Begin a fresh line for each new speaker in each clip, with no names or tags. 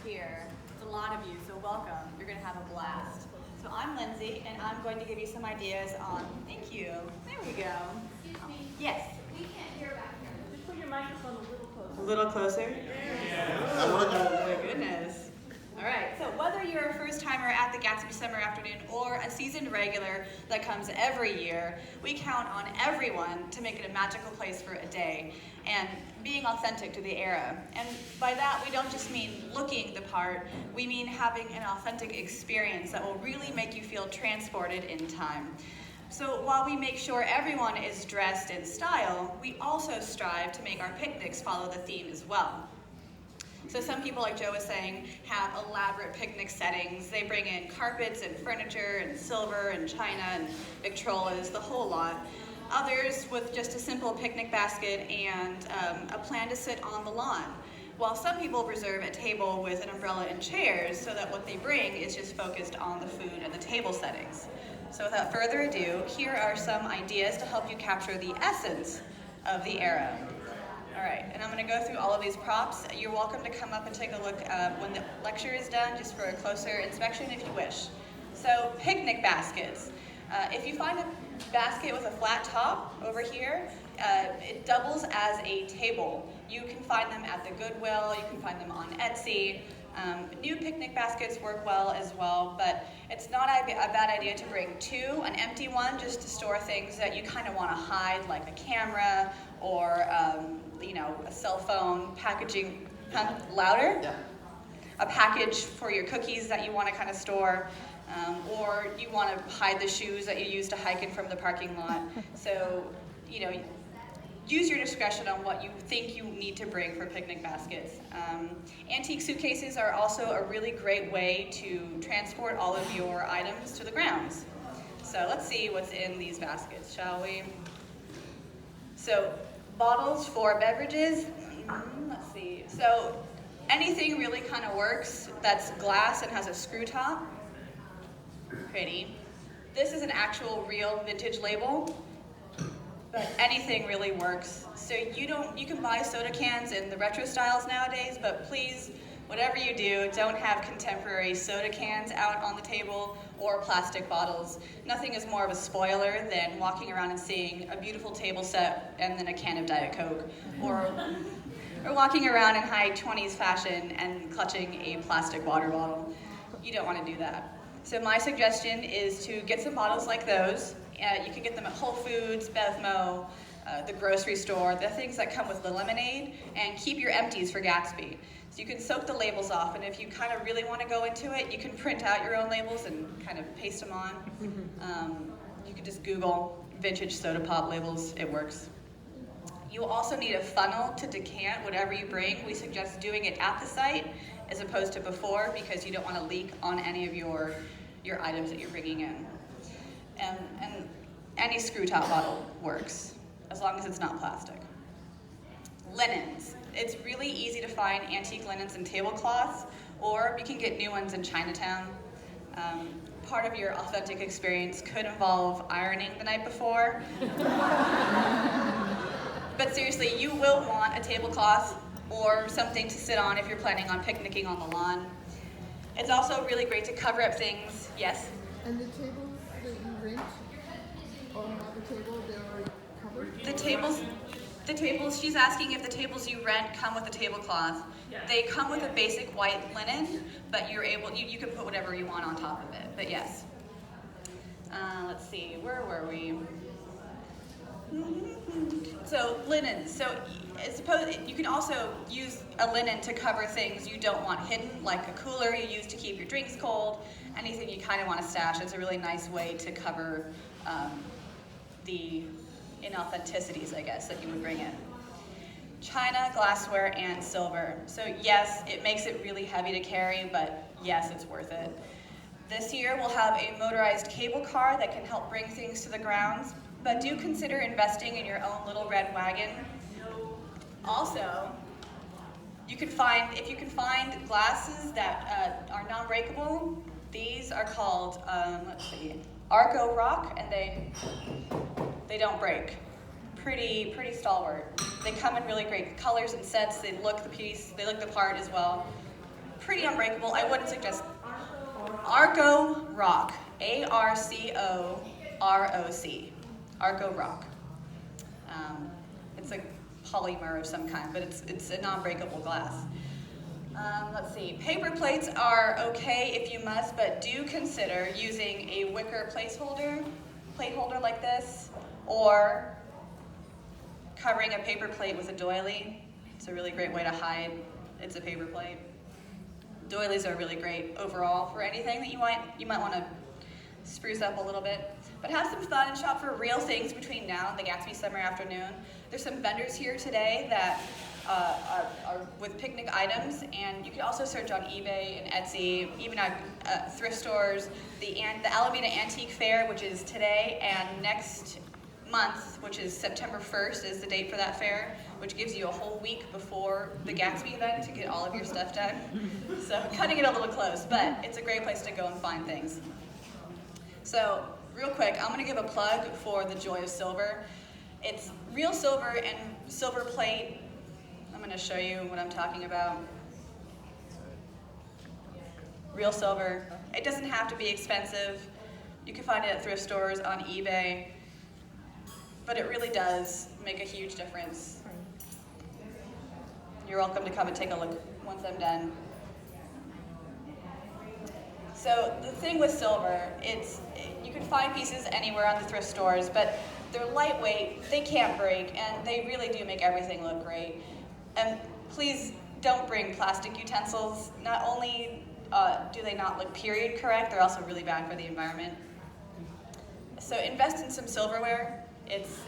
here. It's a lot of you, so welcome. You're going to have a blast. So I'm Lindsay, and I'm going to give you some ideas on, thank you, there we go.
Excuse me.
Yes?
We can't hear back here.
Just put your microphone a little closer. A little closer?
Yeah.
Oh my goodness. All right, so whether you're a first timer at the Gatsby Summer Afternoon or a seasoned regular that comes every year, we count on everyone to make it a magical place for a day and being authentic to the era. And by that, we don't just mean looking the part, we mean having an authentic experience that will really make you feel transported in time. So while we make sure everyone is dressed in style, we also strive to make our picnics follow the theme as well. So some people, like Joe was saying, have elaborate picnic settings. They bring in carpets and furniture and silver and china and Victrolas, the whole lot. Others with just a simple picnic basket and a plan to sit on the lawn. While some people reserve a table with an umbrella and chairs so that what they bring is just focused on the food and the table settings. So without further ado, here are some ideas to help you capture the essence of the era. All right, and I'm going to go through all of these props. You're welcome to come up and take a look when the lecture is done, just for a closer inspection if you wish. So, picnic baskets. If you find a basket with a flat top over here, it doubles as a table. You can find them at the Goodwill, you can find them on Etsy. New picnic baskets work well as well, but it's not a bad idea to bring two, an empty one just to store things that you kind of want to hide, like a camera or a cell phone packaging. Louder?
Yeah.
A package for your cookies that you want to kind of store, or you want to hide the shoes that you use to hike in from the parking lot. So, use your discretion on what you think you need to bring for picnic baskets. Antique suitcases are also a really great way to transport all of your items to the grounds. So let's see what's in these baskets, shall we? So bottles for beverages, let's see. So anything really kind of works that's glass and has a screw top. Pretty. This is an actual real vintage label. But anything really works. So you can buy soda cans in the retro styles nowadays, but please, whatever you do, don't have contemporary soda cans out on the table or plastic bottles. Nothing is more of a spoiler than walking around and seeing a beautiful table set and then a can of Diet Coke, or walking around in high 20s fashion and clutching a plastic water bottle. You don't want to do that. So my suggestion is to get some bottles like those. You can get them at Whole Foods, Bevmo, the grocery store, the things that come with the lemonade, and keep your empties for Gatsby. So you can soak the labels off, and if you kind of really want to go into it, you can print out your own labels and kind of paste them on. You can just Google vintage soda pop labels, it works. You also need a funnel to decant whatever you bring. We suggest doing it at the site as opposed to before, because you don't want to leak on any of your items that you're bringing in. And any screw top bottle works, as long as it's not plastic. Linens. It's really easy to find antique linens and tablecloths, or you can get new ones in Chinatown. Part of your authentic experience could involve ironing the night before. But seriously, you will want a tablecloth or something to sit on if you're planning on picnicking on the lawn. It's also really great to cover up things. Yes?
And the tables that you rent or have a table, they're already covered?
The tables, she's asking if the tables you rent come with a tablecloth. Yes. They come with a basic white linen, but you can put whatever you want on top of it, but yes. Let's see, where were we? So linen. So you can also use a linen to cover things you don't want hidden, like a cooler you use to keep your drinks cold, anything you kind of want to stash. It's a really nice way to cover the inauthenticities, I guess, that you would bring in. China, glassware, and silver. So yes, it makes it really heavy to carry, but yes, it's worth it. This year we'll have a motorized cable car that can help bring things to the grounds, but do consider investing in your own little red wagon. Also, if you can find glasses that are non-breakable, these are called, Arco Rock, and they don't break. Pretty stalwart. They come in really great colors and sets. They look the part as well. pretty unbreakable. I wouldn't suggest Arco Rock, A-R-C-O-R-O-C, Arco Rock. It's a polymer of some kind, but it's a non-breakable glass. Let's see, paper plates are okay if you must, but do consider using a wicker plate holder like this, or covering a paper plate with a doily. It's a really great way to hide it's a paper plate. Doilies are really great overall for anything that you might want to spruce up a little bit. But have some fun and shop for real things between now and the Gatsby Summer Afternoon. There's some vendors here today that are with picnic items, and you can also search on eBay and Etsy, even at thrift stores. The Alameda Antique Fair, which is today, and next month, which is September 1st, is the date for that fair, which gives you a whole week before the Gatsby event to get all of your stuff done. So cutting it a little close, but it's a great place to go and find things. So real quick, I'm going to give a plug for the Joy of Silver. It's real silver and silver plate. I'm going to show you what I'm talking about. Real silver. It doesn't have to be expensive. You can find it at thrift stores, on eBay. But it really does make a huge difference. You're welcome to come and take a look once I'm done. So the thing with silver, you can find pieces anywhere on the thrift stores, but they're lightweight, they can't break, and they really do make everything look great. And please don't bring plastic utensils. Not only do they not look period correct, they're also really bad for the environment. So invest in some silverware. It's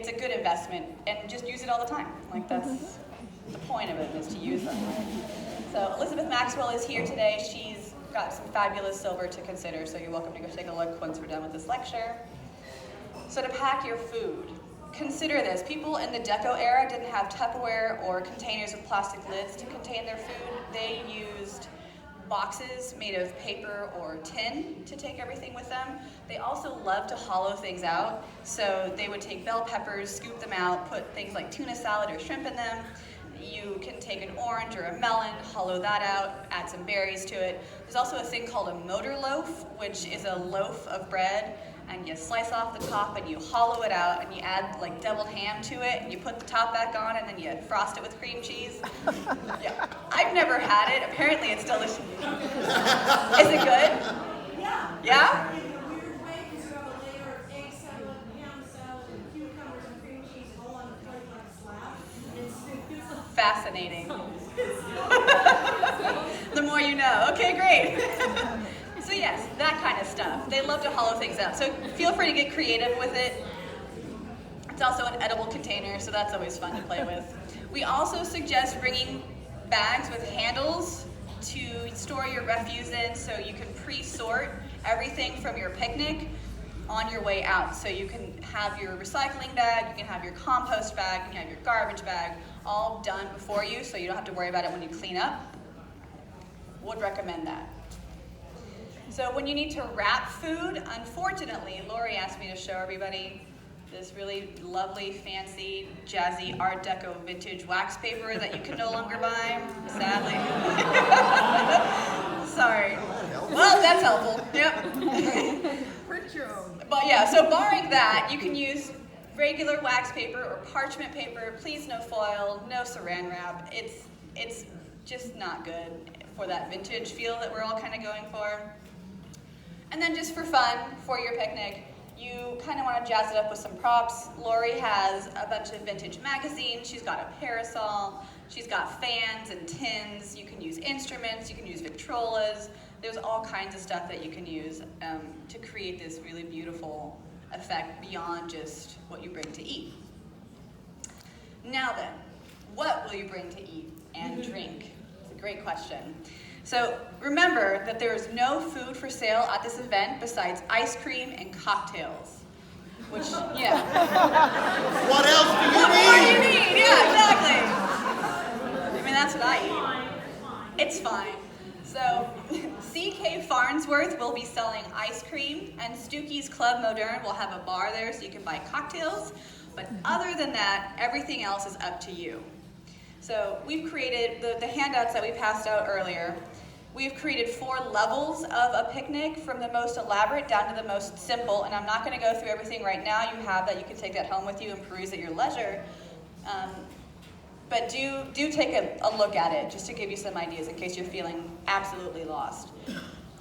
a good investment, and just use it all the time. Like, that's the point of it, is to use them. So Elizabeth Maxwell is here today. She's got some fabulous silver to consider, so you're welcome to go take a look once we're done with this lecture. So to pack your food, consider this. People in the Deco era didn't have Tupperware or containers with plastic lids to contain their food. They used boxes made of paper or tin to take everything with them. They also loved to hollow things out, so they would take bell peppers, scoop them out, put things like tuna salad or shrimp in them. You can take an orange or a melon, hollow that out, add some berries to it. There's also a thing called a motor loaf, which is a loaf of bread, and you slice off the top and you hollow it out, and you add like deviled ham to it, and you put the top back on, and then you frost it with cream cheese. Yeah, I've never had it. Apparently it's delicious. Is it good?
Yeah.
Yeah?
In a weird way, because you have a layer of egg salad, ham salad, and cucumbers and cream cheese all on a plate like a slab. It's
Fascinating. The more you know. Okay, great. So yes, that kind of stuff. They love to hollow things out. So feel free to get creative with it. It's also an edible container, so that's always fun to play with. We also suggest bringing bags with handles to store your refuse in, so you can pre-sort everything from your picnic on your way out. So you can have your recycling bag, you can have your compost bag, you can have your garbage bag, all done before you, so you don't have to worry about it when you clean up. Would recommend that. So when you need to wrap food, unfortunately, Laurie asked me to show everybody this really lovely, fancy, jazzy Art Deco vintage wax paper that you can no longer buy, sadly. Sorry. Well, that's helpful. Yep.
Print your own.
But yeah, so barring that, you can use regular wax paper or parchment paper. Please no foil, no saran wrap. It's just not good for that vintage feel that we're all kind of going for. And then just for fun, for your picnic, you kind of want to jazz it up with some props. Laurie has a bunch of vintage magazines. She's got a parasol. She's got fans and tins. You can use instruments. You can use Victrolas. There's all kinds of stuff that you can use to create this really beautiful effect beyond just what you bring to eat. Now then, what will you bring to eat and drink? It's a great question. So remember that there is no food for sale at this event besides ice cream and cocktails. Which, yeah.
What else do you
What
need?
more do you need? Yeah, exactly. I mean, that's what I eat. It's fine. So CK Farnsworth will be selling ice cream, and Stooky's Club Moderne will have a bar there so you can buy cocktails. But other than that, everything else is up to you. So we've created the handouts that we passed out earlier. We've created 4 levels of a picnic, from the most elaborate down to the most simple, and I'm not going to go through everything right now. You have that. You can take that home with you and peruse at your leisure. But do take a look at it, just to give you some ideas in case you're feeling absolutely lost.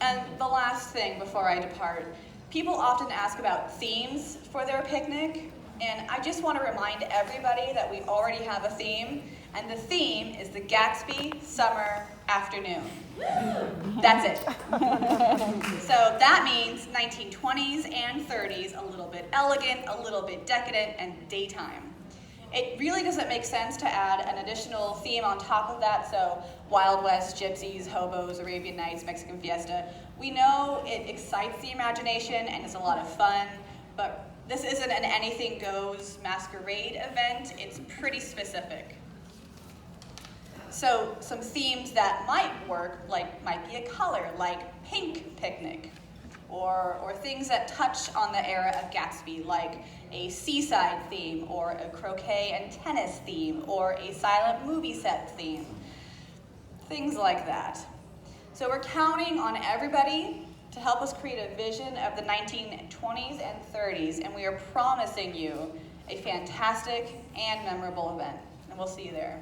And the last thing before I depart, people often ask about themes for their picnic, and I just want to remind everybody that we already have a theme, and the theme is the Gatsby Summer Afternoon. That's it. So that means 1920s and 30s, a little bit elegant, a little bit decadent, and daytime. It really doesn't make sense to add an additional theme on top of that, so Wild West, Gypsies, Hobos, Arabian Nights, Mexican Fiesta. We know it excites the imagination and is a lot of fun, but this isn't an anything goes masquerade event. It's pretty specific. So some themes that might work might be a color, like pink picnic, or things that touch on the era of Gatsby, like a seaside theme, or a croquet and tennis theme, or a silent movie set theme. Things like that. So we're counting on everybody to help us create a vision of the 1920s and 30s, and we are promising you a fantastic and memorable event. And we'll see you there.